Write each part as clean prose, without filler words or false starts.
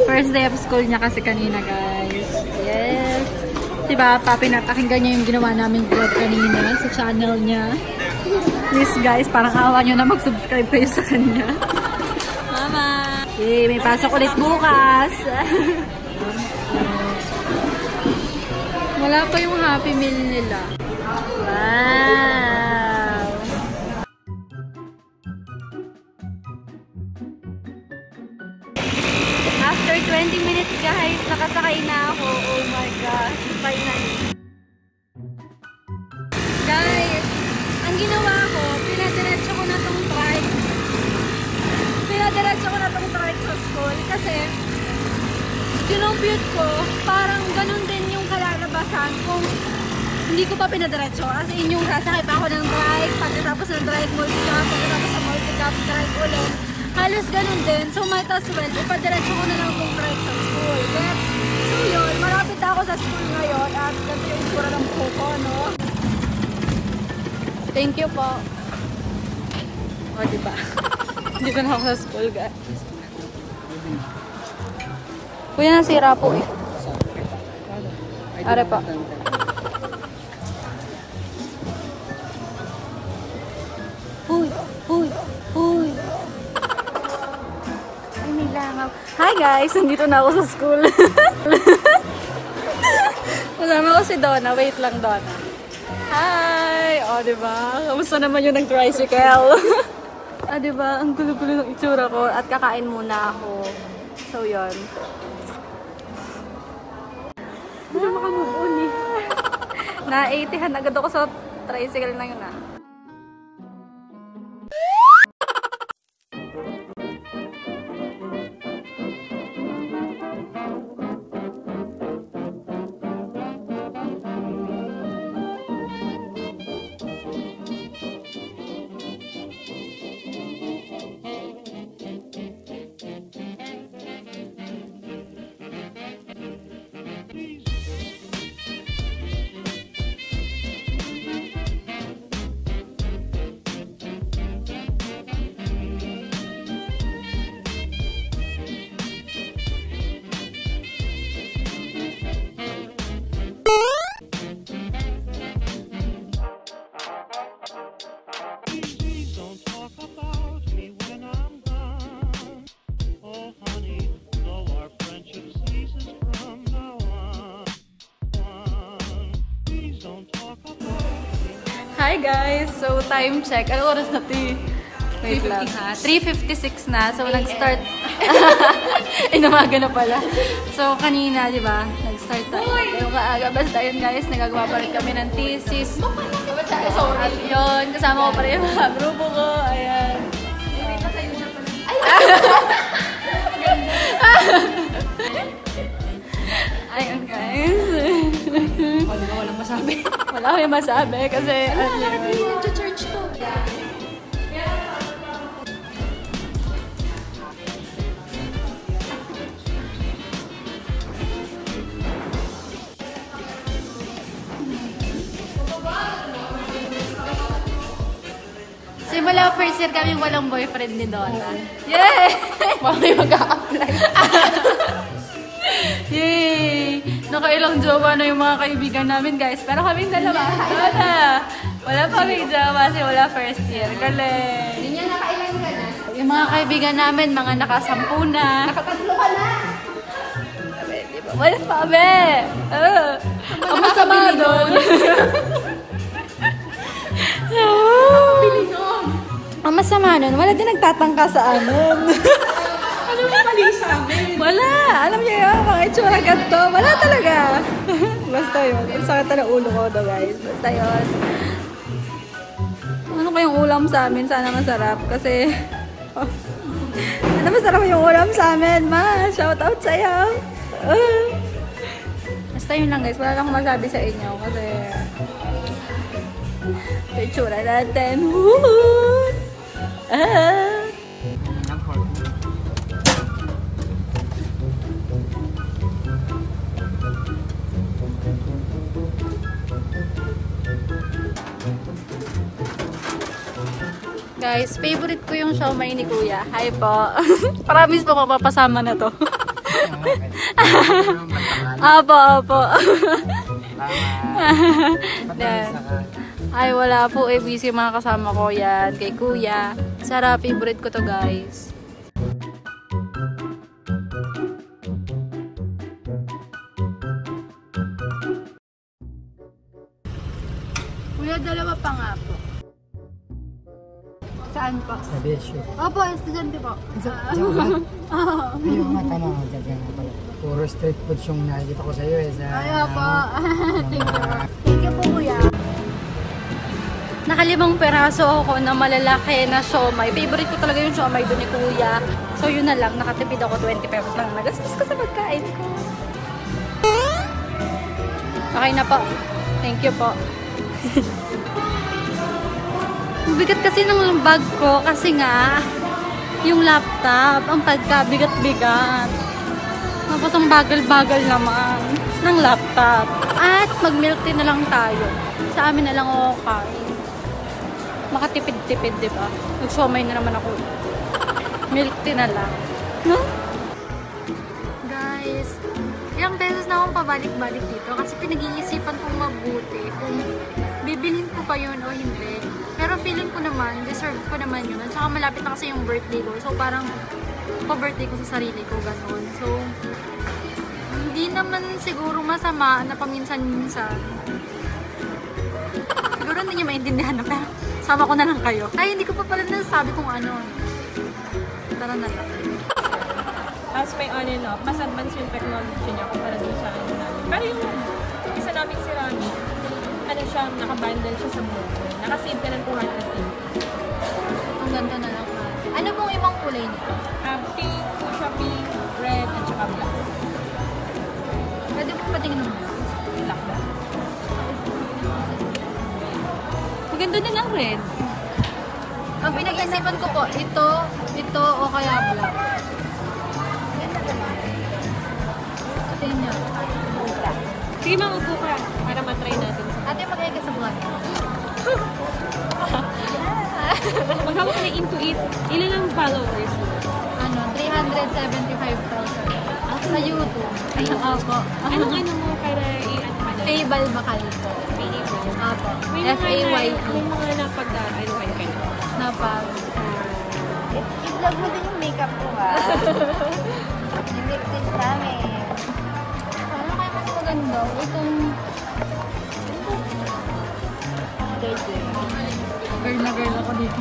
First day of school niya kasi kanina, guys. Yes. Diba, pinapakinggan niya yung ginawa naming vlog kanina sa channel niya. Please, guys, parang awa nyo na mag-subscribe kayo sa kanya. Mama! Okay, may pasok ulit bukas. Wala pa yung Happy Meal nila. Wow! After 20 minutes, guys, nakasakay na ako. Oh my gosh, finally. Guys, ang ginawa ko, pinadiretso ko na tong trike. Pinadiretso ko na tong trike sa school kasi kinompute ko, parang ganun din yung kalalabasan kung hindi ko pa pinadiretso. As in yung sasakay pa ako ng trike, pagkatapos ng trike, multicab, pagkatapos ng multicab, trike ulit. Halos ganun din. So might as well, ipadiretso ko na lang tong trike sa school. Gets? So yun, malapit ako sa school ngayon at ganito yung itsura ng buho ko, no? Thank you po. O, diba? Dito na ako sa school, guys. Kuya, nasira po eh. Are pa. Uy! Uy! Uy! Ay, may langaw. Hi guys! Nandito na ako sa school. Kasama ko si Donna. Wait lang, Donna. Hi! O, diba? Kamusta naman yung nag-tricycle? Diba? Ang gulo-gulo ng itsura ko. At kakain muna ako. So, yun. Hindi makamove-on eh. Na-80han agad ako sa tricycle na yun ah. Hi guys! So, time check. Ano oras na ito? Wait lang ha. 3:56 na. So, nag-start. Inumaga na pala. So, kanina, di ba? Nag-start tayo. Yung kaaga. Basta yun guys, nagagawa pa rin kami ng thesis. At yun, kasama ko pa rin yung mga grupo ko. Ayan. Ayun guys. Walang masabi. Wala ko yung masabi kasi Church to. simula first year kami walang boyfriend ni Donna. Yay! Mamay mag-a-apply. Yay! Nakailang jowa na yung mga kaibigan namin, guys. Pero kaming dalawa. Wala pa kaming jowa kasi wala first year. Galing. Hindi niya nakailan ka na. Yung mga kaibigan namin, mga nakasampu na. Nakatatlo ka na. Diba? Wala pa, be! Ang masama doon. Ang masama nun, wala din nagtatangka sa amin. Ano ba mali sa amin? Wala! Alam niyo yun, mga itsura ganito. Wala talaga. Basta yun. Ang sakit na ulo ko daw, guys. Basta yun. Ano kayong ulam sa amin? Sana masarap. Kasi... sana masarap yung ulam sa amin, ma. Shout out sa'yo. Basta yun lang, guys. Wala lang akong masabi sa inyo. Kasi... ito itsura natin. Guys, favorite ko yung siomai ni Kuya. Hi po. Promise po mapapasama na to. Apo. Ay, wala po. Busy yung mga kasama ko yan. Kay Kuya. Sarap. Favorite ko to, guys. Kuya, dalawa pa nga po. Saan po? Sa BSU. Opo, estudyante po. Ayun nga, tama ka dyan nga pala. Puro street foods yung nakikita ko sa'yo eh. Ayaw po. Thank you po. Thank you po, Kuya. Nakalimang peraso ako na malalaki na siomai. Favorite ko talaga yung siomai doon ni Kuya. So yun na lang, nakatipid ako 20 pesos lang. Nagastos ko sa pagkain ko. Okay na po. Thank you po. Bigat kasi ng bag ko kasi nga yung laptop, ang pagkabigat-bigat. Tapos ang bagal-bagal naman ng laptop. At mag-milk tea na lang tayo. Sa amin na lang ako kain. Makatipid-tipid, diba? Nag-siomai na naman ako. Milk tea na lang. Huh? Guys, ilang beses na akong pabalik-balik dito kasi pinag-iisipan kong mabuti kung bibilhin ko pa yun o hindi. Pero feeling ko naman, deserve ko naman yun. Tsaka malapit na kasi yung birthday ko. So parang pa-birthday ko sa sarili ko, gano'n. So, hindi naman siguro masama na paminsan-minsan. Siguro hindi niya maintindihan na, pero sama ko na lang kayo. Ay, hindi ko pa pala nasasabi kung ano. Tara na lang. As may on and off, mas advanced yung technology niya kumpara dun sa ano namin. Pero yung isa namin si Rami, ano siya, nakabundle siya sa buong. Nakasave ka ng 200 pin. Ang ganda na lang. Ano pong ibang kulay niya? Pink, fuchsia pink, red, at saka black. Pwede po patingin ng Black. maganda din ang red. Ang pinag-isipan ko po, ito o kaya black. Tingin niyo. Sige, mamupo ka para matry natin. Ate, mag-ay ka sa vlog. Maghawak ka na into it. Ilan ang followers? Ano, 375,000. Sa YouTube. Ay, ako. Anong ano mo para i-ano ka na? Fable Macalito. Apo. May mga napag-anuhan ka na. Napag. I-vlog mo din yung makeup ko ha. Yung lip tint namin. Ano kaya mas maganda? Itong girl na girl ako dito.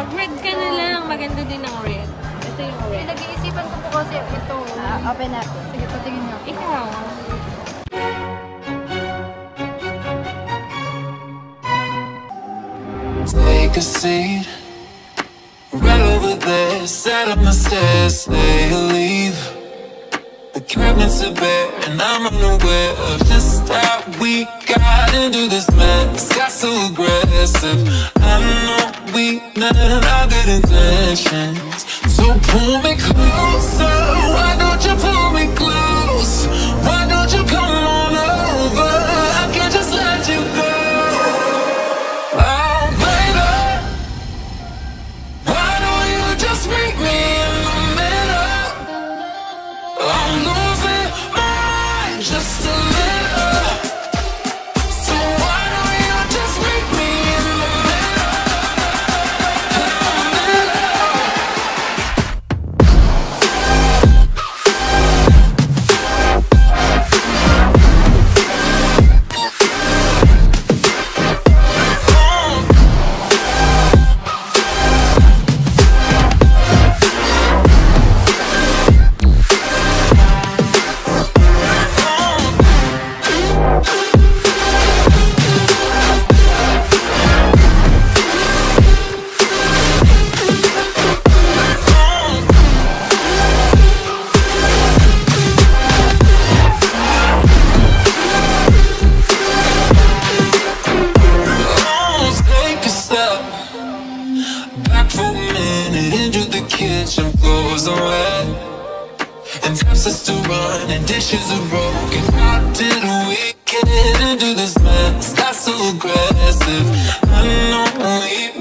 Mag-red ka na lang. Maganda din ang red. Ito yung red. Nag-iisipan ko po kasi ito. Open natin. Sige, patingin niyo. Ikaw. Take a seat right over there. Set up my stairs, say you leave. The cabinets are bare, and I'm unaware of just how we got into this mess. Got so aggressive. I know we meant our good intentions. So pull me closer. Why don't you pull me close? Why don't you come on over? I can't just let you go. Meet me in the middle. I'm losing my mind just a little. So why don't you just meet me in the middle? Kitchen floors are wet and taps are still running, dishes are broken. How did we get into this mess? Got so aggressive. I know we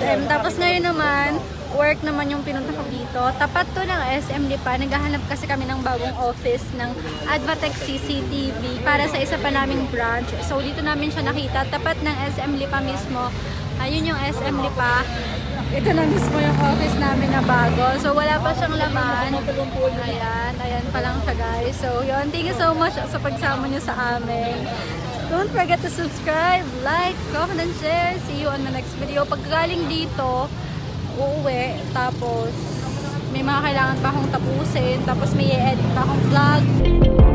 SM. Tapos ngayon naman, work naman yung pinunta ko dito. Tapat to ng SM Lipa. Naghahanap kasi kami ng bagong office ng Advatec CCTV para sa isa pa naming branch. So dito namin siya nakita. Tapat ng SM Lipa mismo. Ayun yung SM Lipa. Ito na mismo yung office namin na bago. So wala pa siyang laman. Ayan pa lang siya guys. So yun, thank you so much sa pagsama niyo sa amin. Don't forget to subscribe, like, comment, and share. See you on the next video. Pagkagaling dito, uuwi, tapos may mga kailangan pa akong tapusin, tapos may i-edit pa akong vlog.